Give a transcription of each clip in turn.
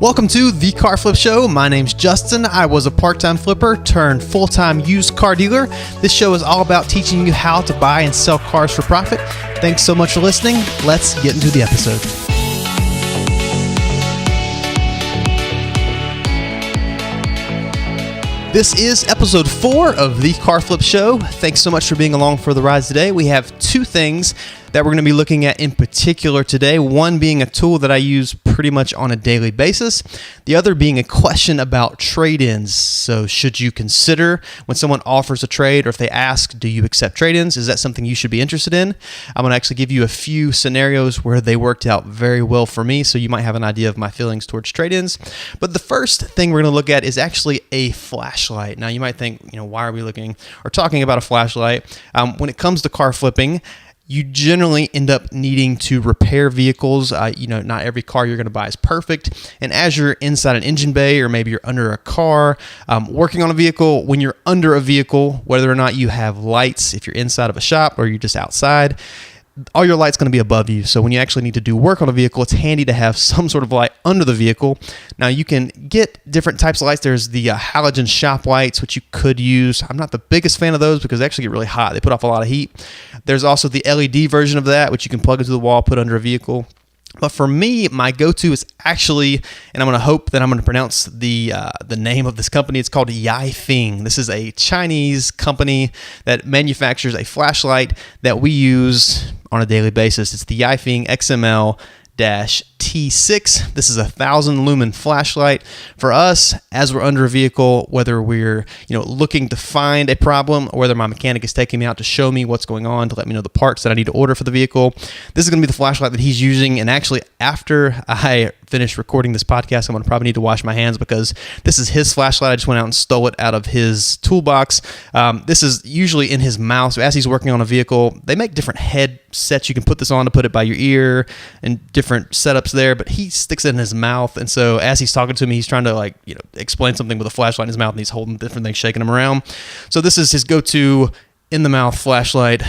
Welcome to The Car Flip Show. My name's Justin. I was a part-time flipper turned full-time used car dealer. This show is all about teaching you how to buy and sell cars for profit. Thanks so much for listening. Let's get into the episode. This is episode 4 of The Car Flip Show. Thanks so much for being along for the ride today. We have two things that we're going to be looking at in particular today. One being a tool that I use pretty much on a daily basis. The other being a question about trade-ins. So should you consider when someone offers a trade, or if they ask, do you accept trade-ins? Is that something you should be interested in? I'm going to actually give you a few scenarios where they worked out very well for me, so you might have an idea of my feelings towards trade-ins. But the first thing we're going to look at is actually a flashlight. Now you might think, why are we looking or talking about a flashlight? When it comes to car flipping, you generally end up needing to repair vehicles. Not every car you're going to buy is perfect. And as you're inside an engine bay, or maybe you're under a car, working on a vehicle, when you're under a vehicle, whether or not you have lights, if you're inside of a shop or you're just outside, all your light's going to be above you. So when you actually need to do work on a vehicle, it's handy to have some sort of light under the vehicle. Now you can get different types of lights. There's the halogen shop lights, which you could use. I'm not the biggest fan of those because they actually get really hot. They put off a lot of heat. There's also the LED version of that, which you can plug into the wall, put under a vehicle. But for me, my go-to is actually, and I'm going to hope that I'm going to pronounce the name of this company. It's called Yifeng. This is a Chinese company that manufactures a flashlight that we use on a daily basis. It's the Yifeng XML T-6. This is a 1,000 lumen flashlight. For us, as we're under a vehicle, whether we're looking to find a problem, or whether my mechanic is taking me out to show me what's going on, to let me know the parts that I need to order for the vehicle, this is going to be the flashlight that he's using. And actually, after I finish recording this podcast, I'm going to probably need to wash my hands because this is his flashlight. I just went out and stole it out of his toolbox. This is usually in his mouth. So as he's working on a vehicle, they make different headsets. You can put this on to put it by your ear and different setups there, but he sticks it in his mouth. And so as he's talking to me, he's trying to explain something with a flashlight in his mouth, and he's holding different things, shaking them around. So this is his go-to in the mouth flashlight.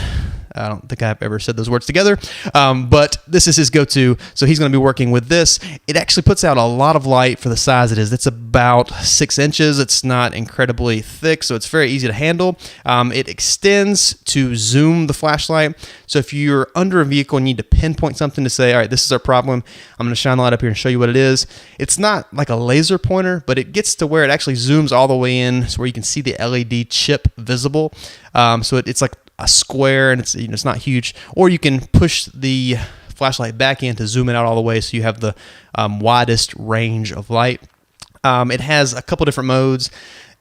I don't think I've ever said those words together, but this is his go-to. So he's going to be working with this. It actually puts out a lot of light for the size it is. It's about 6 inches. It's not incredibly thick, so it's very easy to handle. It extends to zoom the flashlight. So if you're under a vehicle and need to pinpoint something to say, all right, this is our problem, I'm going to shine the light up here and show you what it is. It's not like a laser pointer, but it gets to where it actually zooms all the way in, so where you can see the LED chip visible. So it's like a square, and it's not huge. Or you can push the flashlight back in to zoom it out all the way, so you have the widest range of light. It has a couple different modes.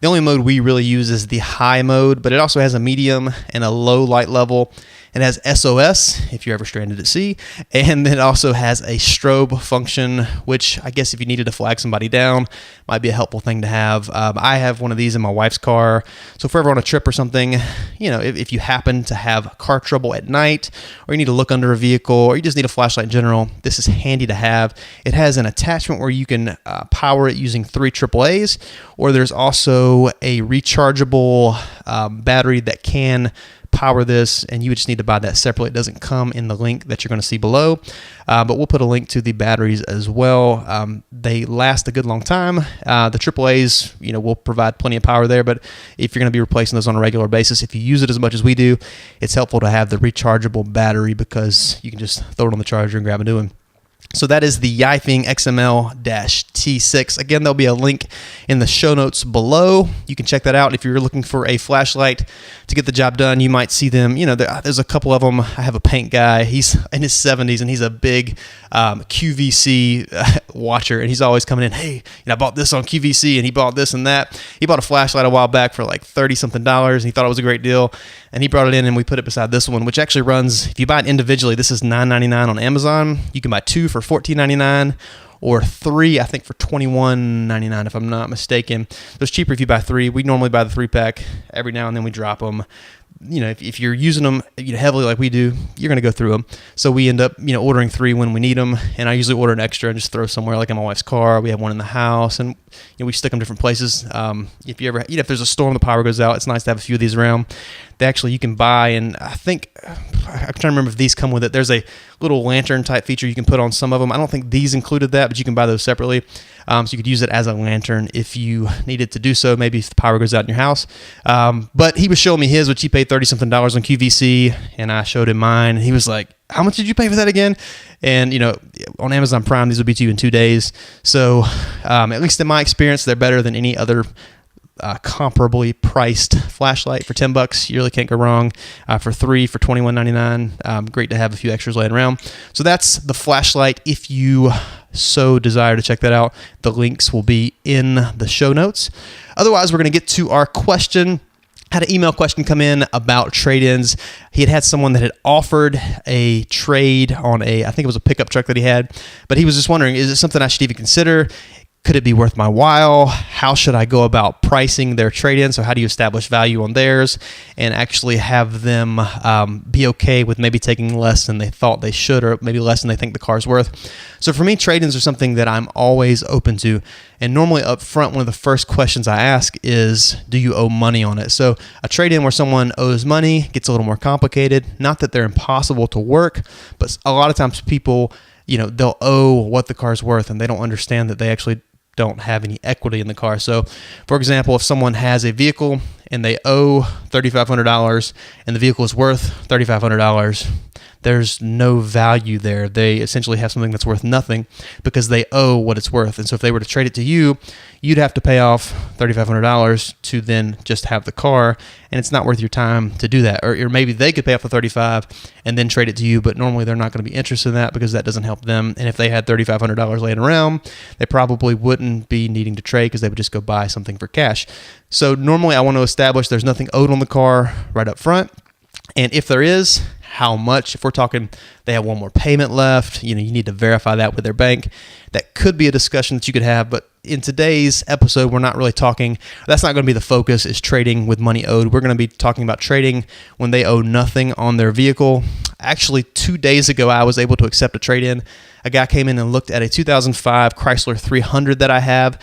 The only mode we really use is the high mode, but it also has a medium and a low light level. It has SOS if you're ever stranded at sea, and it also has a strobe function, which I guess if you needed to flag somebody down, might be a helpful thing to have. I have one of these in my wife's car, so if we're ever on a trip or something, if you happen to have car trouble at night, or you need to look under a vehicle, or you just need a flashlight in general, this is handy to have. It has an attachment where you can power it using 3 AAAs, or there's also a rechargeable battery that can power this, and you would just need to buy that separately. It doesn't come in the link that you're going to see below, but we'll put a link to the batteries as well. They last a good long time. The AAAs, will provide plenty of power there, but if you're going to be replacing those on a regular basis, if you use it as much as we do, it's helpful to have the rechargeable battery because you can just throw it on the charger and grab a new one. So that is the Yifeng XML T-6. Again, there'll be a link in the show notes below. You can check that out. If you're looking for a flashlight to get the job done, you might see them. There's a couple of them. I have a paint guy. He's in his 70s, and he's a big QVC watcher, and he's always coming in, hey, I bought this on QVC, and he bought this and that. He bought a flashlight a while back for like $30-something, and he thought it was a great deal, and he brought it in, and we put it beside this one, which actually runs, if you buy it individually, this is $9.99 on Amazon. You can buy 2 for $14.99, or 3, I think, for $21.99, if I'm not mistaken. So it's cheaper if you buy 3. We normally buy the 3-pack. Every now and then we drop them. If you're using them heavily like we do, you're going to go through them. So we end up ordering 3 when we need them, and I usually order an extra and just throw somewhere, like in my wife's car. We have one in the house, and we stick them different places. If you ever if there's a storm, the power goes out, it's nice to have a few of these around. They actually, you can buy, and I think I'm trying to remember if these come with it. There's a little lantern type feature you can put on some of them. I don't think these included that, but you can buy those separately. So you could use it as a lantern if you needed to do so, maybe if the power goes out in your house. But he was showing me his, which he paid $30-something on QVC, and I showed him mine. And he was like, how much did you pay for that again? And, on Amazon Prime, these will be to you in 2 days. So at least in my experience, they're better than any other comparably priced flashlight. For $10, you really can't go wrong. For $3, for $21.99, great to have a few extras laying around. So that's the flashlight. If you so desire to check that out, the links will be in the show notes. Otherwise, we're going to get to our question. Had an email question come in about trade-ins. He had someone that had offered a trade on I think it was a pickup truck that he had, but he was just wondering, is it something I should even consider? Could it be worth my while? How should I go about pricing their trade-in? So how do you establish value on theirs and actually have them be okay with maybe taking less than they thought they should, or maybe less than they think the car's worth? So for me, trade-ins are something that I'm always open to. And normally up front, one of the first questions I ask is, do you owe money on it? So a trade-in where someone owes money gets a little more complicated. Not that they're impossible to work, but a lot of times people, they'll owe what the car's worth, and they don't understand that they actually don't have any equity in the car. So, for example, if someone has a vehicle and they owe $3,500 and the vehicle is worth $3,500, there's no value there. They essentially have something that's worth nothing because they owe what it's worth. And so if they were to trade it to you, you'd have to pay off $3,500 to then just have the car, and it's not worth your time to do that. Or maybe they could pay off the $35,000 and then trade it to you, but normally they're not going to be interested in that because that doesn't help them. And if they had $3,500 laying around, they probably wouldn't be needing to trade because they would just go buy something for cash. So normally I want to establish there's nothing owed on the car right up front. And if there is, how much? If we're talking they have one more payment left, you need to verify that with their bank. That could be a discussion that you could have, but in today's episode, we're not really talking, that's not going to be the focus, is trading with money owed. We're going to be talking about trading when they owe nothing on their vehicle. Actually, 2 days ago, I was able to accept a trade-in. A guy came in and looked at a 2005 Chrysler 300 that I have,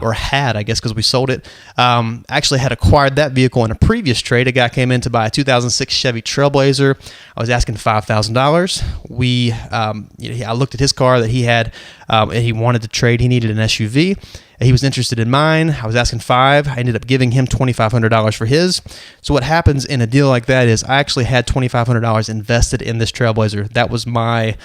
or had, I guess, because we sold it. Actually had acquired that vehicle in a previous trade. A guy came in to buy a 2006 Chevy Trailblazer. I was asking $5,000. I looked at his car that he had, and he wanted to trade. He needed an SUV. He was interested in mine. I was asking $5,000. I ended up giving him $2,500 for his. So what happens in a deal like that is I actually had $2,500 invested in this Trailblazer. That was my,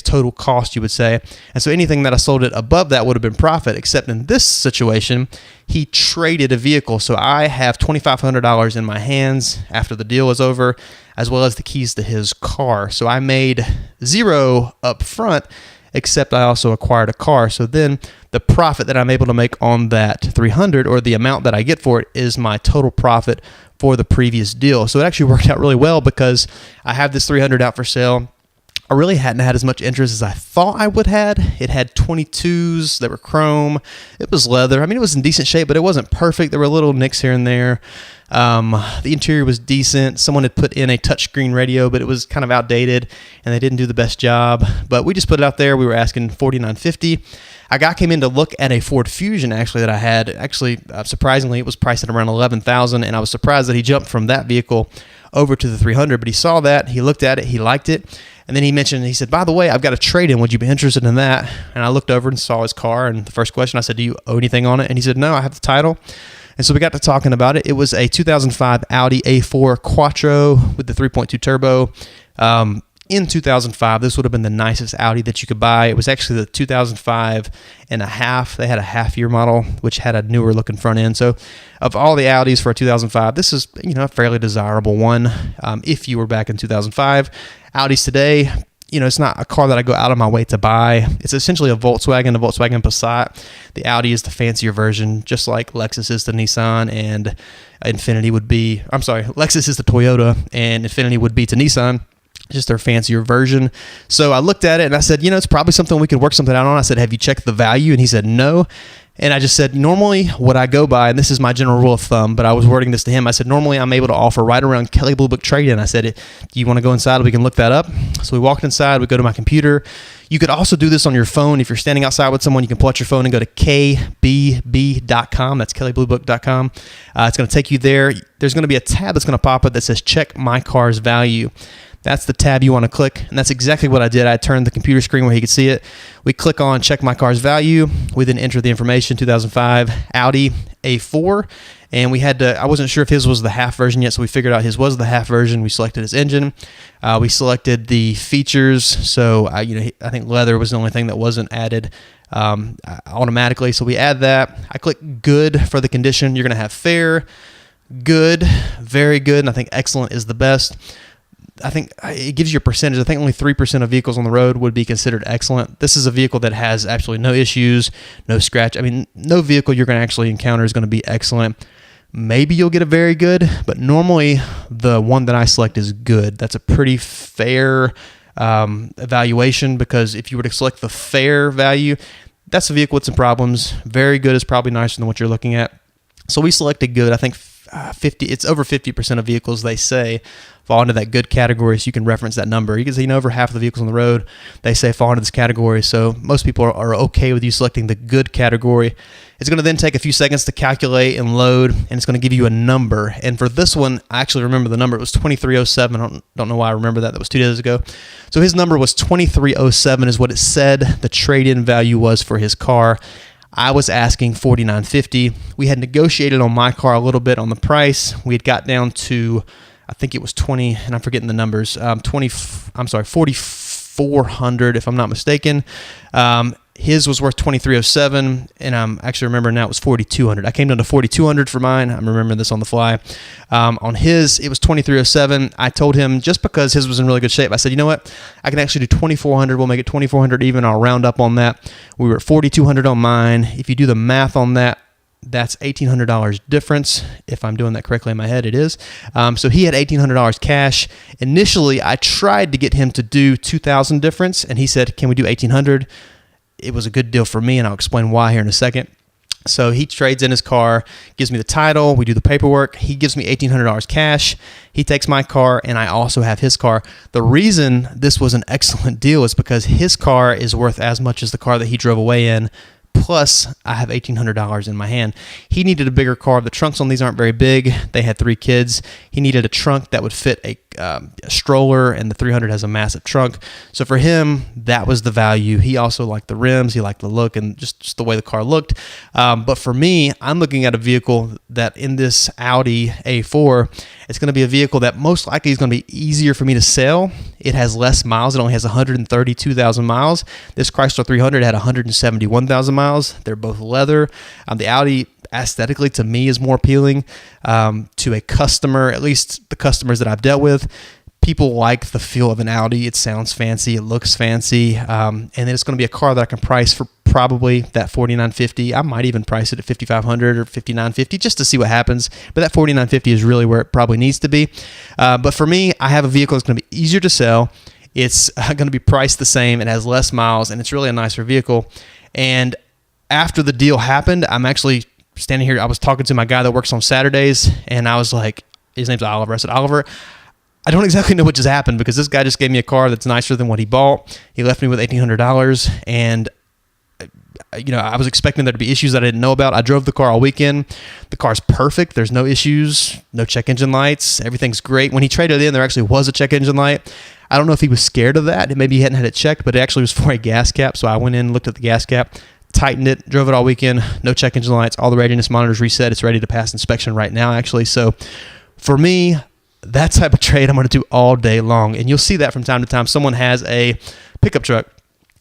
total cost, you would say. And so anything that I sold it above that would have been profit, except in this situation, he traded a vehicle. So I have $2,500 in my hands after the deal is over, as well as the keys to his car. So I made $0 up front, except I also acquired a car. So then the profit that I'm able to make on that 300, or the amount that I get for it, is my total profit for the previous deal. So it actually worked out really well because I have this 300 out for sale. I really hadn't had as much interest as I thought I would had. It had 22s that were chrome. It was leather. I mean, it was in decent shape, but it wasn't perfect. There were little nicks here and there. The interior was decent. Someone had put in a touchscreen radio, but it was kind of outdated, and they didn't do the best job. But we just put it out there. We were asking $49.50. A guy came in to look at a Ford Fusion, actually, that I had. Actually, surprisingly, it was priced at around $11,000, and I was surprised that he jumped from that vehicle over to the 300. But he saw that, he looked at it, he liked it, and then he said, by the way, I've got a trade-in. Would you be interested in that? And I looked over and saw his car, and the first question, I said, do you owe anything on it? And he said, no, I have the title. And so we got to talking about it. It was a 2005 Audi A4 Quattro with the 3.2 turbo. In 2005, this would have been the nicest Audi that you could buy. It was actually the 2005 and a half. They had a half-year model, which had a newer-looking front end. So of all the Audis for a 2005, this is a fairly desirable one if you were back in 2005. Audis today, it's not a car that I go out of my way to buy. It's essentially a Volkswagen Passat. The Audi is the fancier version, just like Lexus is the Nissan and Infiniti would be. I'm sorry, Lexus is the Toyota and Infiniti would be to Nissan. Just their fancier version. So I looked at it and I said, it's probably something we could work something out on. I said, have you checked the value? And he said, no. And I just said, normally what I go by, and this is my general rule of thumb, but I was wording this to him. I said, normally I'm able to offer right around Kelley Blue Book trade-in. I said, do you want to go inside? We can look that up. So we walked inside. We go to my computer. You could also do this on your phone. If you're standing outside with someone, you can pull out your phone and go to kbb.com. That's kelleybluebook.com. It's going to take you there. There's going to be a tab that's going to pop up that says check my car's value. that's the tab you want to click. And that's exactly what I did. I turned the computer screen where he could see it. We click on check my car's value. We then enter the information, 2005 Audi A4. And we had to, I wasn't sure if his was the half version yet, so we figured out his was the half version. We selected his engine. We selected the features. So, I think leather was the only thing that wasn't added automatically. So we add that. I click good for the condition. You're going to have fair, good, very good, and I think excellent is the best. I think it gives you a percentage. I think only 3% of vehicles on the road would be considered excellent. This is a vehicle that has absolutely no issues, no scratch. I mean, no vehicle you're going to actually encounter is going to be excellent. Maybe you'll get a very good, but normally the one that I select is good. That's a pretty fair evaluation, because if you were to select the fair value, that's a vehicle with some problems. Very good is probably nicer than what you're looking at. So we selected good. I think it's over 50% of vehicles, they say, fall into that good category, so you can reference that number. You can see over half of the vehicles on the road, they say fall into this category, so most people are okay with you selecting the good category. It's going to then take a few seconds to calculate and load, and it's going to give you a number. And for this one, I actually remember the number. It was 2307. I don't know why I remember that. That was 2 days ago. So his number was 2307 is what it said the trade-in value was for his car. I was asking $49.50. We had negotiated on my car a little bit on the price. We had got down to, I think it was 20, and I'm forgetting the numbers, 4,400 if I'm not mistaken. His was worth $2307, and I'm actually remembering now it was $4,200. I came down to $4,200 for mine. I'm remembering this on the fly. On his, it was $2307. I told him, just because his was in really good shape, I said, you know what? I can actually do $2,400. We'll make it $2,400 even. I'll round up on that. We were at $4,200 on mine. If you do the math on that, that's $1,800 difference. If I'm doing that correctly in my head, it is. So he had $1,800 cash. Initially, I tried to get him to do $2,000 difference, and he said, can we do $1,800? It was a good deal for me, and I'll explain why here in a second. So he trades in his car, gives me the title, we do the paperwork. He gives me $1,800 cash. He takes my car, and I also have his car. The reason this was an excellent deal is because his car is worth as much as the car that he drove away in, plus I have $1,800 in my hand. He needed a bigger car. The trunks on these aren't very big. They had 3 kids. He needed a trunk that would fit a stroller, and the 300 has a massive trunk. So for him, that was the value. He also liked the rims. He liked the look and just the way the car looked. But for me, I'm looking at a vehicle that in this Audi A4, it's going to be a vehicle that most likely is going to be easier for me to sell. It has less miles. It only has 132,000 miles. This Chrysler 300 had 171,000 miles. They're both leather. The Audi aesthetically to me is more appealing to a customer, at least the customers that I've dealt with. People like the feel of an Audi. It sounds fancy. It looks fancy. And then it's going to be a car that I can price for probably that $49.50. I might even price it at $5,500 or $59.50 just to see what happens. But that $49.50 is really where it probably needs to be. But for me, I have a vehicle that's going to be easier to sell. It's going to be priced the same. It has less miles, and it's really a nicer vehicle. And after the deal happened, I'm actually standing here. I was talking to my guy that works on Saturdays, and I was like, his name's Oliver. I said, Oliver, I don't exactly know what just happened, because this guy just gave me a car that's nicer than what he bought. He left me with $1,800, and I was expecting there to be issues that I didn't know about. I drove the car all weekend. The car's perfect. There's no issues, no check engine lights. Everything's great. When he traded in, there actually was a check engine light. I don't know if he was scared of that. Maybe he hadn't had it checked, but it actually was for a gas cap. So I went in, looked at the gas cap, tightened it, drove it all weekend, no check engine lights, all the readiness monitors reset. It's ready to pass inspection right now, actually. So for me, that type of trade I'm going to do all day long. And you'll see that from time to time. Someone has a pickup truck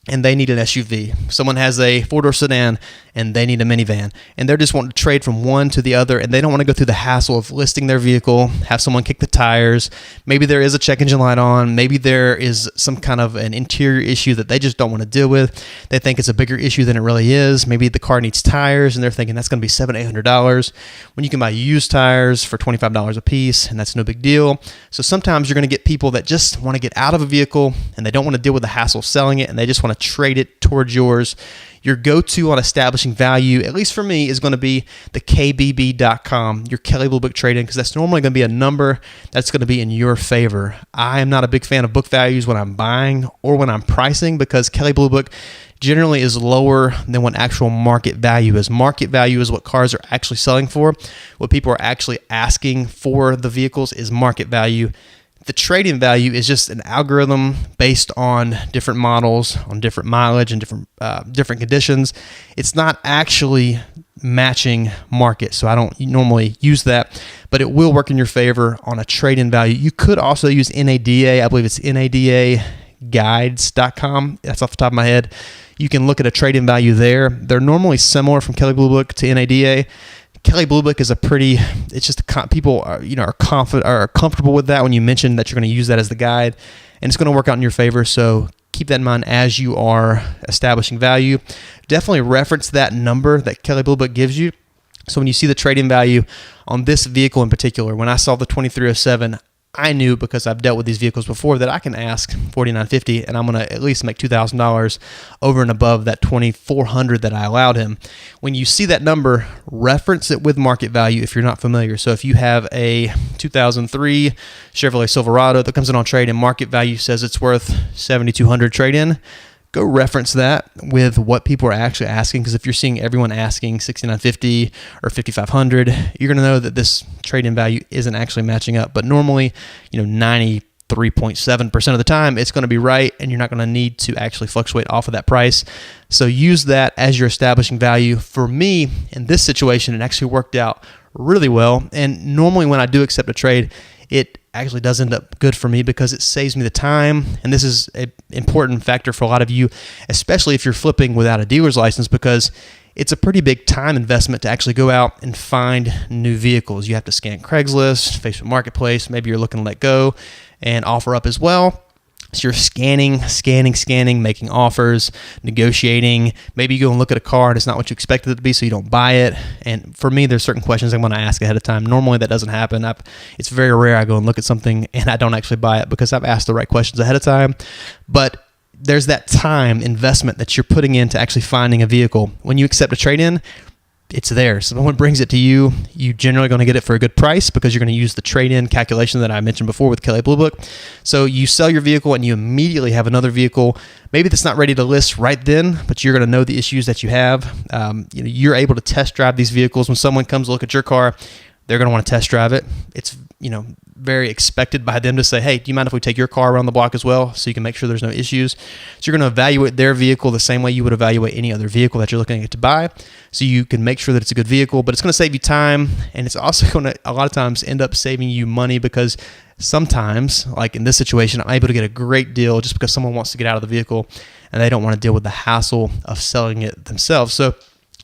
and they need an SUV. Someone has a 4-door sedan and they need a minivan. And they're just wanting to trade from one to the other, and they don't want to go through the hassle of listing their vehicle, have someone kick the tires. Maybe there is a check engine light on. Maybe there is some kind of an interior issue that they just don't want to deal with. They think it's a bigger issue than it really is. Maybe the car needs tires, and they're thinking that's going to be $700-800 when you can buy used tires for $25 a piece, and that's no big deal. So sometimes you're going to get people that just want to get out of a vehicle, and they don't want to deal with the hassle of selling it, and they just want to trade it towards yours. Your go-to on establishing value, at least for me, is going to be the KBB.com, your Kelley Blue Book trade-in, because that's normally going to be a number that's going to be in your favor. I am not a big fan of book values when I'm buying or when I'm pricing, because Kelley Blue Book generally is lower than what actual market value is. Market value is what cars are actually selling for. What people are actually asking for the vehicles is market value. The trade-in value is just an algorithm based on different models, on different mileage and different conditions. It's not actually matching market, so I don't normally use that, but it will work in your favor on a trade-in value. You could also use NADA. I believe it's NADAguides.com. That's off the top of my head. You can look at a trade-in value there. They're normally similar from Kelley Blue Book to NADA. Kelley Blue Book is it's just people are comfortable with that when you mention that you're going to use that as the guide, and it's going to work out in your favor. So keep that in mind as you are establishing value. Definitely reference that number that Kelley Blue Book gives you. So when you see the trade-in value on this vehicle in particular, when I saw the 2307, I knew, because I've dealt with these vehicles before, that I can ask $4,950 and I'm going to at least make $2,000 over and above that $2,400 that I allowed him. When you see that number, reference it with market value if you're not familiar. So if you have a 2003 Chevrolet Silverado that comes in on trade and market value says it's worth $7,200 trade-in, go reference that with what people are actually asking, because if you're seeing everyone asking $6,950 or $5,500, you're going to know that this trade-in value isn't actually matching up. But normally, 93.7% of the time, it's going to be right, and you're not going to need to actually fluctuate off of that price. So use that as you're establishing value. For me, in this situation, it actually worked out really well. And normally when I do accept a trade, it actually does end up good for me because it saves me the time. And this is an important factor for a lot of you, especially if you're flipping without a dealer's license, because it's a pretty big time investment to actually go out and find new vehicles. You have to scan Craigslist, Facebook Marketplace. Maybe you're looking to let go and offer up as well. So you're scanning, making offers, negotiating. Maybe you go and look at a car and it's not what you expected it to be, so you don't buy it. And for me, there's certain questions I'm going to ask ahead of time. Normally that doesn't happen. It's very rare I go and look at something and I don't actually buy it because I've asked the right questions ahead of time. But there's that time investment that you're putting into actually finding a vehicle. When you accept a trade-in, it's there. So someone brings it to you, you're generally going to get it for a good price because you're going to use the trade-in calculation that I mentioned before with Kelley Blue Book. So you sell your vehicle and you immediately have another vehicle, maybe that's not ready to list right then, but you're going to know the issues that you have. You're able to test drive these vehicles. When someone comes to look at your car, they're going to want to test drive it. It's very expected by them to say, hey, do you mind if we take your car around the block as well, so you can make sure there's no issues? So you're going to evaluate their vehicle the same way you would evaluate any other vehicle that you're looking at to buy, so you can make sure that it's a good vehicle. But it's going to save you time, and it's also going to a lot of times end up saving you money, because sometimes, like in this situation, I'm able to get a great deal just because someone wants to get out of the vehicle and they don't want to deal with the hassle of selling it themselves. So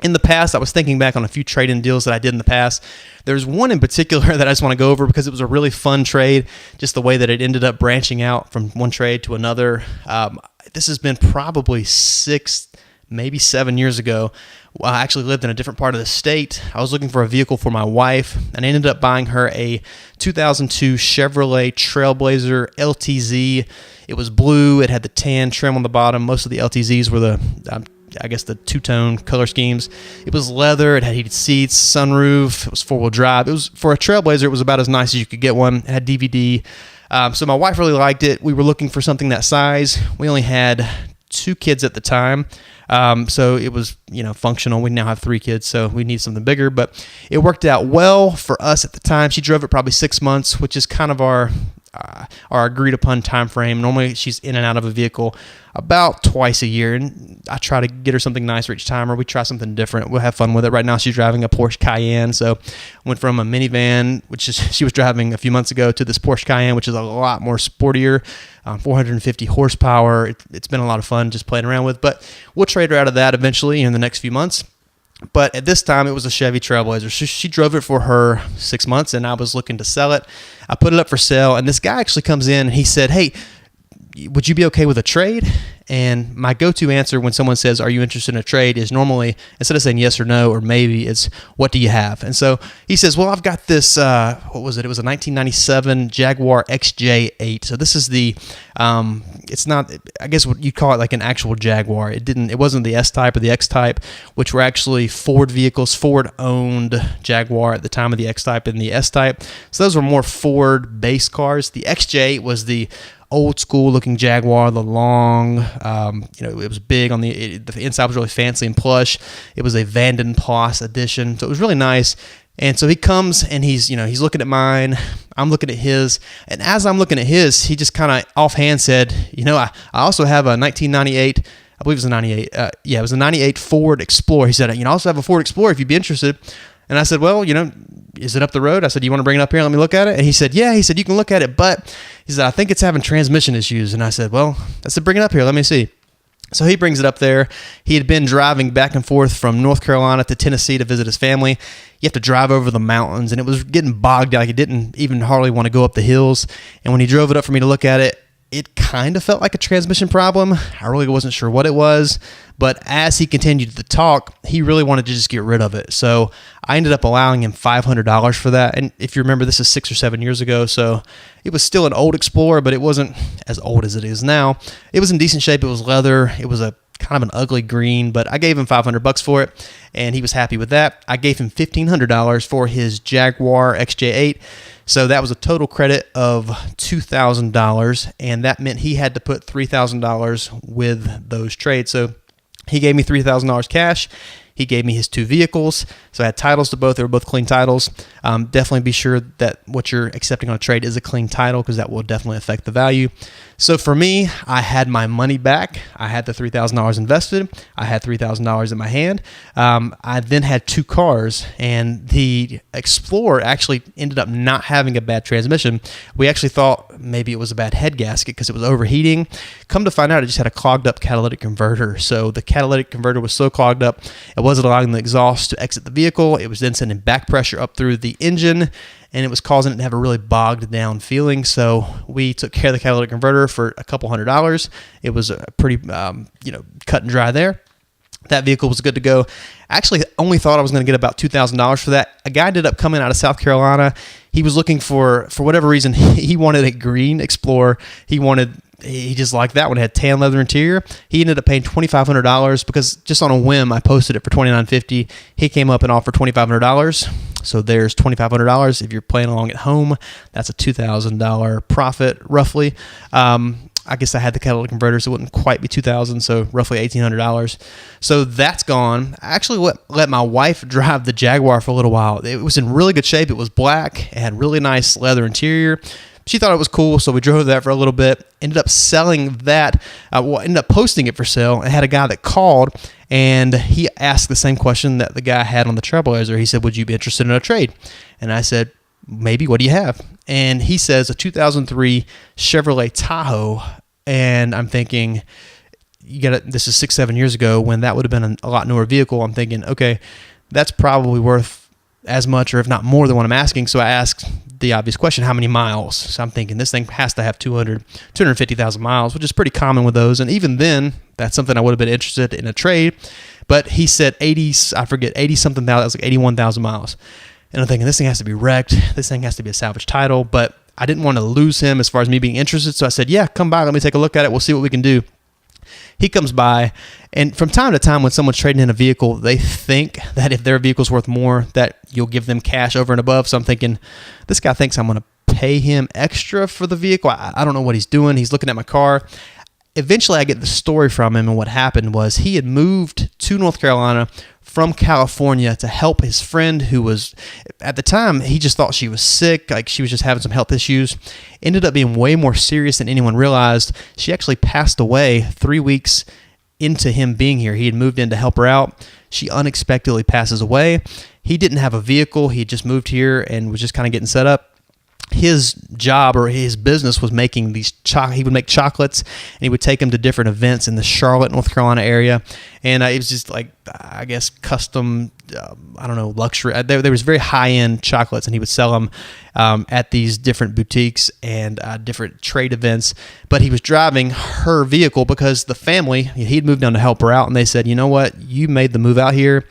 in the past, I was thinking back on a few trade-in deals that I did in the past. There's one in particular that I just want to go over because it was a really fun trade, just the way that it ended up branching out from one trade to another. This has been probably 6, maybe 7 years ago. I actually lived in a different part of the state. I was looking for a vehicle for my wife, and I ended up buying her a 2002 Chevrolet Trailblazer LTZ. It was blue. It had the tan trim on the bottom. Most of the LTZs were the two-tone color schemes. It was leather. It had heated seats, sunroof. It was four-wheel drive. It was, for a Trailblazer, it was about as nice as you could get one. It had DVD. So my wife really liked it. We were looking for something that size. We only had 2 kids at the time. So it was, functional. We now have 3 kids, so we need something bigger. But it worked out well for us at the time. She drove it probably 6 months, which is kind of our agreed upon time frame. Normally she's in and out of a vehicle about twice a year, and I try to get her something nicer each time, or we try something different. We'll have fun with it. Right now she's driving a Porsche Cayenne, so went from a minivan, she was driving a few months ago, to this Porsche Cayenne, which is a lot more sportier, 450 horsepower. It's been a lot of fun just playing around with, but we'll trade her out of that eventually in the next few months. But at this time, it was a Chevy Trailblazer. She drove it for her 6 months, and I was looking to sell it. I put it up for sale, and this guy actually comes in, and he said, hey, would you be okay with a trade? And my go-to answer when someone says, are you interested in a trade, is normally, instead of saying yes or no or maybe, it's what do you have? And so he says, well, I've got this, what was it? It was a 1997 Jaguar XJ8. So this is the, it's not, I guess what you'd call it like an actual Jaguar. It wasn't the S-Type or the X-Type, which were actually Ford vehicles. Ford owned Jaguar at the time of the X-Type and the S-Type. So those were more Ford-based cars. The XJ8 was the old school looking Jaguar, the long, it was big on the inside was really fancy and plush. It was a Vanden Plas edition, so it was really nice. And so he comes and he's looking at mine, I'm looking at his, and as I'm looking at his, he just kind of offhand said, I also have a 1998, I believe it was a 98, it was a 98 Ford Explorer. He said, I also have a Ford Explorer if you'd be interested. And I said, well, is it up the road? I said, you want to bring it up here and let me look at it? And he said, yeah. He said, you can look at it, but he said, I think it's having transmission issues. And I said, well, I said, bring it up here. Let me see. So he brings it up there. He had been driving back and forth from North Carolina to Tennessee to visit his family. You have to drive over the mountains, and it was getting bogged down. He didn't even hardly want to go up the hills. And when he drove it up for me to look at it, it kind of felt like a transmission problem. I really wasn't sure what it was, but as he continued to talk, he really wanted to just get rid of it. So I ended up allowing him $500 for that. And if you remember, this is 6 or 7 years ago, so it was still an old Explorer, but it wasn't as old as it is now. It was in decent shape. It was leather. It was a kind of an ugly green, but I gave him $500 for it, and he was happy with that. I gave him $1,500 for his Jaguar XJ8. So that was a total credit of $2,000, and that meant he had to put $3,000 with those trades. So he gave me $3,000 cash. He gave me his 2 vehicles. So I had titles to both. They were both clean titles. Definitely be sure that what you're accepting on a trade is a clean title, because that will definitely affect the value. So for me, I had my money back. I had the $3,000 invested. I had $3,000 in my hand. I then had 2 cars, and the Explorer actually ended up not having a bad transmission. We actually thought maybe it was a bad head gasket because it was overheating. Come to find out, it just had a clogged up catalytic converter. So the catalytic converter was so clogged up, it wasn't allowing the exhaust to exit the vehicle. It was then sending back pressure up through the engine, and it was causing it to have a really bogged down feeling. So we took care of the catalytic converter for a couple $100. It was a pretty, cut and dry there. That vehicle was good to go. I actually only thought I was going to get about $2,000 for that. A guy ended up coming out of South Carolina. He was looking for whatever reason, he wanted a green Explorer. He just liked that one. It had tan leather interior. He ended up paying $2,500 because just on a whim, I posted it for $2,950. He came up and offered $2,500. So there's $2,500. If you're playing along at home, that's a $2,000 profit roughly. I guess I had the catalytic converter, so it wouldn't quite be $2,000, so roughly $1,800. So that's gone. I actually let my wife drive the Jaguar for a little while. It was in really good shape. It was black. It had really nice leather interior. She thought it was cool, so we drove that for a little bit. Ended up selling that. Ended up posting it for sale. I had a guy that called, and he asked the same question that the guy had on the Trailblazer. He said, would you be interested in a trade? And I said, maybe. What do you have? And he says a 2003 Chevrolet Tahoe. And I'm thinking, this is 6-7 years ago when that would have been a lot newer vehicle. I'm thinking, okay, that's probably worth as much or if not more than what I'm asking. So I asked the obvious question, how many miles? So I'm thinking this thing has to have 250,000 miles, which is pretty common with those. And even then, that's something I would have been interested in a trade. But he said 80 something thousand, that was like 81,000 miles. And I'm thinking this thing has to be wrecked. This thing has to be a salvage title. But I didn't want to lose him as far as me being interested. So I said, yeah, come by. Let me take a look at it. We'll see what we can do. He comes by, and from time to time when someone's trading in a vehicle, they think that if their vehicle's worth more, that you'll give them cash over and above. So I'm thinking, this guy thinks I'm going to pay him extra for the vehicle. I don't know what he's doing. He's looking at my car. Eventually, I get the story from him, and what happened was he had moved to North Carolina from California to help his friend who was, at the time, he just thought she was sick, like she was just having some health issues. Ended up being way more serious than anyone realized. She actually passed away 3 weeks into him being here. He had moved in to help her out. She unexpectedly passes away. He didn't have a vehicle. He had just moved here and was just kind of getting set up. His job or his business was making these he would make chocolates, and he would take them to different events in the Charlotte, North Carolina area. And it was just like, I guess, custom, luxury. There was very high-end chocolates, and he would sell them at these different boutiques and different trade events. But he was driving her vehicle because the family, he'd moved down to help her out, and they said, you know what, you made the move out here.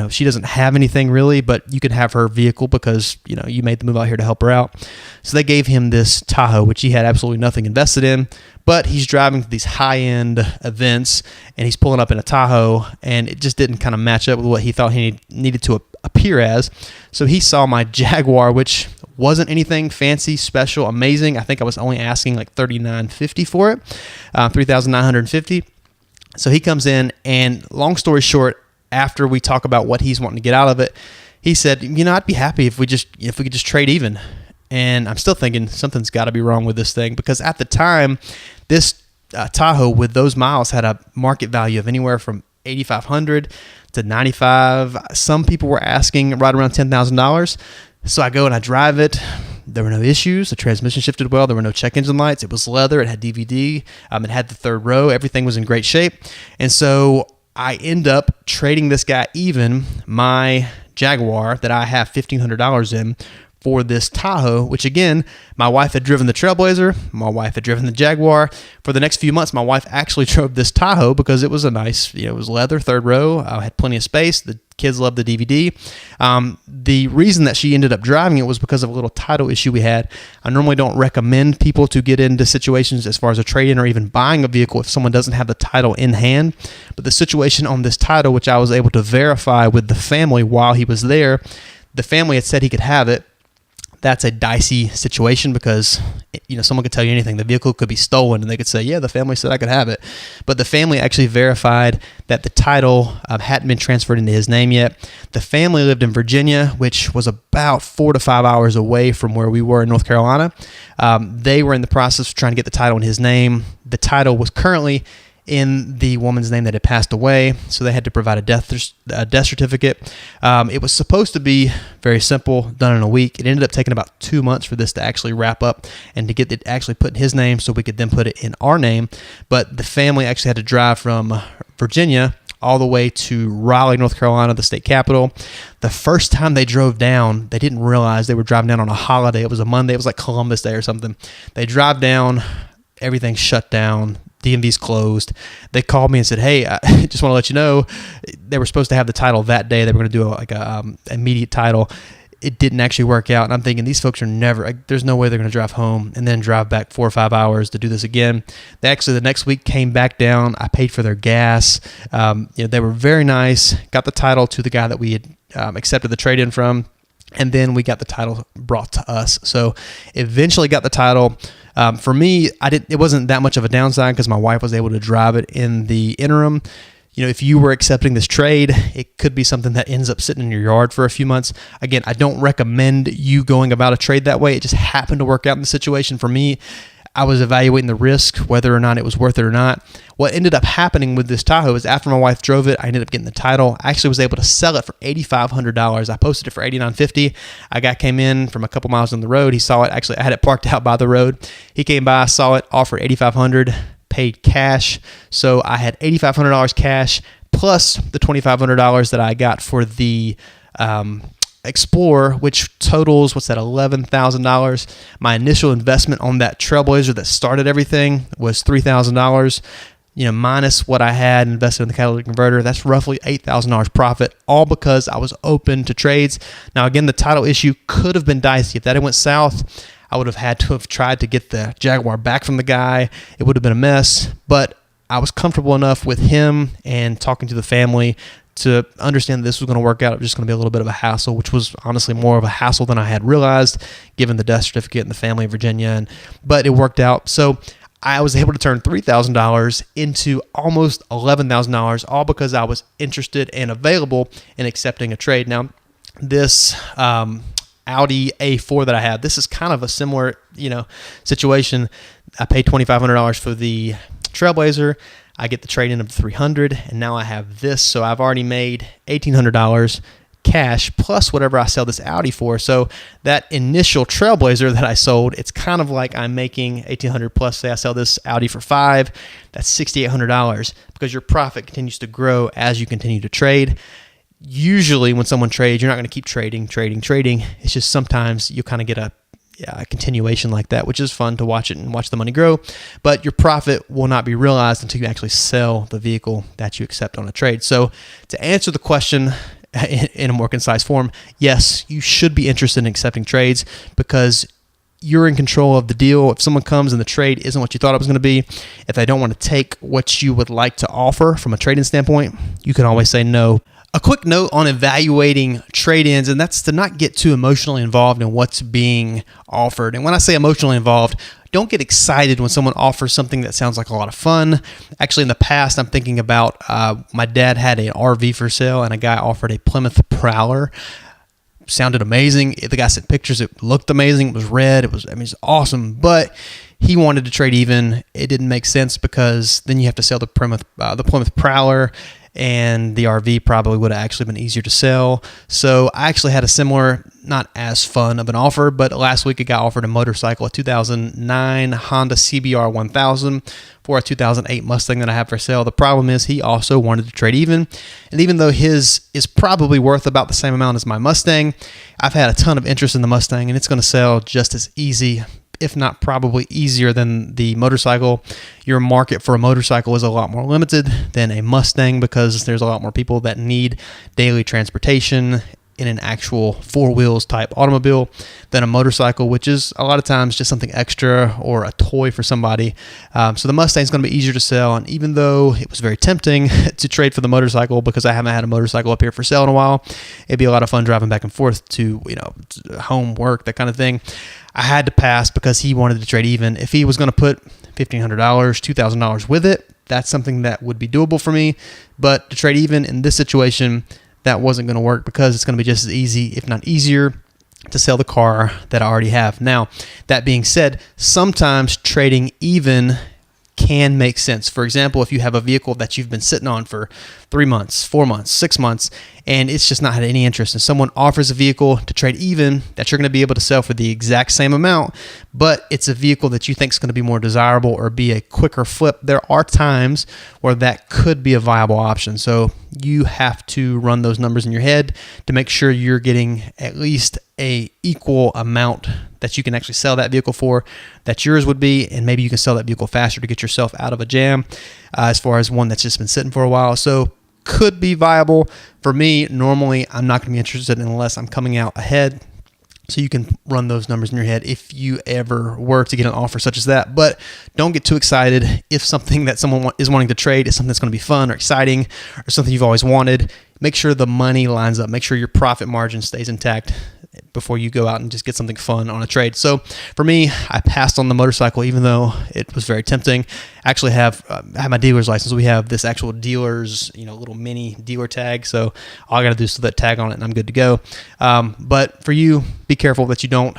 She doesn't have anything really, but you can have her vehicle because, you made the move out here to help her out. So they gave him this Tahoe, which he had absolutely nothing invested in, but he's driving to these high-end events, and he's pulling up in a Tahoe, and it just didn't kind of match up with what he thought he needed to appear as. So he saw my Jaguar, which wasn't anything fancy, special, amazing. I think I was only asking like $3,950 for it, $3,950. So he comes in, and long story short, after we talk about what he's wanting to get out of it, he said, I'd be happy if we could just trade even. And I'm still thinking something's got to be wrong with this thing, because at the time, this Tahoe with those miles had a market value of anywhere from $8,500 to $95,000. Some people were asking right around $10,000. So I go and I drive it. There were no issues. The transmission shifted well. There were no check engine lights. It was leather. It had DVD. It had the third row. Everything was in great shape. And so I end up trading this guy even my Jaguar that I have $1,500 in for this Tahoe, which again, my wife had driven the Trailblazer, my wife had driven the Jaguar. For the next few months, my wife actually drove this Tahoe because it was a nice, it was leather, third row, had plenty of space. The kids loved the DVD. The reason that she ended up driving it was because of a little title issue we had. I normally don't recommend people to get into situations as far as a trade-in or even buying a vehicle if someone doesn't have the title in hand. But the situation on this title, which I was able to verify with the family while he was there, the family had said he could have it. That's a dicey situation because, someone could tell you anything. The vehicle could be stolen and they could say, yeah, the family said I could have it. But the family actually verified that the title hadn't been transferred into his name yet. The family lived in Virginia, which was about 4 to 5 hours away from where we were in North Carolina. They were in the process of trying to get the title in his name. The title was currently in the woman's name that had passed away, so they had to provide a death certificate. It was supposed to be very simple, done in a week. It ended up taking about 2 months for this to actually wrap up and to get it actually put in his name so we could then put it in our name. But the family actually had to drive from Virginia all the way to Raleigh, North Carolina, the state capital. The first time they drove down, they didn't realize they were driving down on a holiday. It was a Monday. It was like Columbus Day or something. They drive down, everything's shut down. DMV's closed. They called me and said, hey, I just want to let you know, they were supposed to have the title that day. They were going to do a immediate title. It didn't actually work out. And I'm thinking these folks are there's no way they're going to drive home and then drive back 4 or 5 hours to do this again. They actually, the next week came back down. I paid for their gas. They were very nice. Got the title to the guy that we had accepted the trade-in from. And then we got the title brought to us. So eventually got the title. For me, it wasn't that much of a downside because my wife was able to drive it in the interim. If you were accepting this trade, it could be something that ends up sitting in your yard for a few months. Again, I don't recommend you going about a trade that way. It just happened to work out in the situation for me. I was evaluating the risk, whether or not it was worth it or not. What ended up happening with this Tahoe is after my wife drove it, I ended up getting the title. I actually was able to sell it for $8,500. I posted it for $8,950. A guy came in from a couple miles on the road. He saw it. Actually, I had it parked out by the road. He came by, saw it, offered $8,500, paid cash. So I had $8,500 cash plus the $2,500 that I got for the Explorer, which totals, $11,000. My initial investment on that Trailblazer that started everything was $3,000. Minus what I had invested in the catalytic converter, that's roughly $8,000 profit, all because I was open to trades. Now, again, the title issue could have been dicey. If that had went south, I would have had to have tried to get the Jaguar back from the guy. It would have been a mess, but I was comfortable enough with him and talking to the family to understand that this was going to work out. It was just going to be a little bit of a hassle, which was honestly more of a hassle than I had realized, given the death certificate and the family in Virginia. But it worked out. So I was able to turn $3,000 into almost $11,000, all because I was interested and available in accepting a trade. Now, this Audi A4 that I have, this is kind of a similar, situation. I paid $2,500 for the Trailblazer. I get the trade-in of $300, and now I have this. So I've already made $1,800 cash plus whatever I sell this Audi for. So that initial Trailblazer that I sold, it's kind of like I'm making $1,800 plus. Say I sell this Audi for $5,000, that's $6,800 because your profit continues to grow as you continue to trade. Usually when someone trades, you're not going to keep trading. It's just sometimes you kind of get a continuation like that, which is fun to watch it and watch the money grow, but your profit will not be realized until you actually sell the vehicle that you accept on a trade. So to answer the question in a more concise form, yes, you should be interested in accepting trades because you're in control of the deal. If someone comes and the trade isn't what you thought it was going to be, if they don't want to take what you would like to offer from a trading standpoint, you can always say no. A quick note on evaluating trade-ins, and that's to not get too emotionally involved in what's being offered. And when I say emotionally involved, don't get excited when someone offers something that sounds like a lot of fun. Actually, in the past, I'm thinking about my dad had an RV for sale, and a guy offered a Plymouth Prowler. sounded amazing. The guy sent pictures. It looked amazing. It was red. It's awesome. But he wanted to trade even. It didn't make sense because then you have to sell the Plymouth Prowler, and the RV probably would have actually been easier to sell. So I actually had a similar, not as fun of an offer, but last week a guy offered a motorcycle, a 2009 Honda CBR 1000 for a 2008 Mustang that I have for sale. The problem is he also wanted to trade even. And even though his is probably worth about the same amount as my Mustang, I've had a ton of interest in the Mustang, and it's going to sell just as easy, if not probably easier than the motorcycle. Your market for a motorcycle is a lot more limited than a Mustang because there's a lot more people that need daily transportation in an actual four wheels type automobile than a motorcycle, which is a lot of times just something extra or a toy for somebody. So the Mustang is going to be easier to sell. And even though it was very tempting to trade for the motorcycle because I haven't had a motorcycle up here for sale in a while, it'd be a lot of fun driving back and forth to, home, work, that kind of thing. I had to pass because he wanted to trade even. If he was going to put $1,500, $2,000 with it, that's something that would be doable for me. But to trade even in this situation, that wasn't going to work because it's going to be just as easy, if not easier, to sell the car that I already have. Now, that being said, sometimes trading even can make sense. For example, if you have a vehicle that you've been sitting on for 3 months, 4 months, 6 months, and it's just not had any interest, and someone offers a vehicle to trade even that you're going to be able to sell for the exact same amount, but it's a vehicle that you think is going to be more desirable or be a quicker flip, there are times where that could be a viable option. So you have to run those numbers in your head to make sure you're getting at least a equal amount that you can actually sell that vehicle for that yours would be, and maybe you can sell that vehicle faster to get yourself out of a jam as far as one that's just been sitting for a while. So could be viable. For me, normally I'm not going to be interested unless I'm coming out ahead. So you can run those numbers in your head if you ever were to get an offer such as that. But don't get too excited if something that someone is wanting to trade is something that's going to be fun or exciting or something you've always wanted. Make sure the money lines up. Make sure your profit margin stays intact before you go out and just get something fun on a trade. So for me, I passed on the motorcycle even though it was very tempting. I actually have my dealer's license. We have this actual dealer's, little mini dealer tag. So all I got to do is throw that tag on it and I'm good to go. But for you, be careful that you don't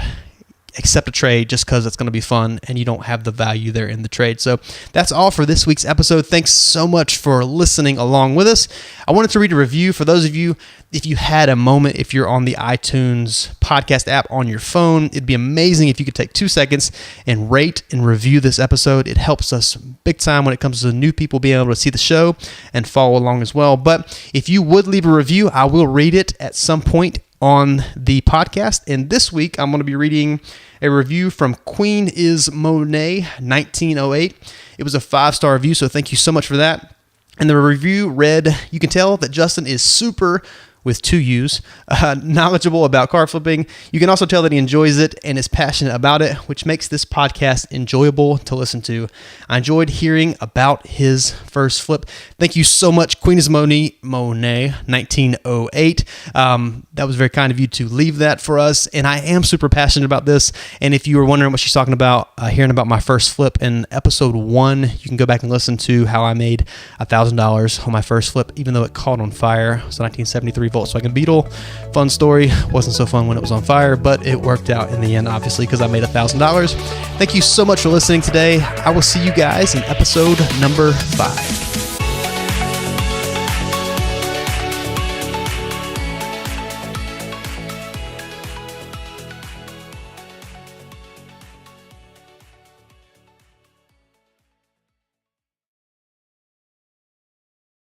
accept a trade just because it's going to be fun and you don't have the value there in the trade. So that's all for this week's episode. Thanks so much for listening along with us. I wanted to read a review for those of you, if you had a moment, if you're on the iTunes podcast app on your phone, it'd be amazing if you could take 2 seconds and rate and review this episode. It helps us big time when it comes to new people being able to see the show and follow along as well. But if you would leave a review, I will read it at some point on the podcast. And this week, I'm going to be reading a review from Queen is Monet 1908. It was a 5-star review, so thank you so much for that. And the review read, "You can tell that Justin is super," with 2 U's, knowledgeable about car flipping. You can also tell that he enjoys it and is passionate about it, which makes this podcast enjoyable to listen to. I enjoyed hearing about his first flip. Thank you so much, Queen is Monet 1908. That was very kind of you to leave that for us, and I am super passionate about this. And if you were wondering what she's talking about, hearing about my first flip in episode 1, you can go back and listen to how I made $1,000 on my first flip, even though it caught on fire. It was a 1973 Volkswagen Beetle. Fun story. Wasn't so fun when it was on fire, but it worked out in the end, obviously, because I made $1,000. Thank you so much for listening today. I will see you guys in episode number 5.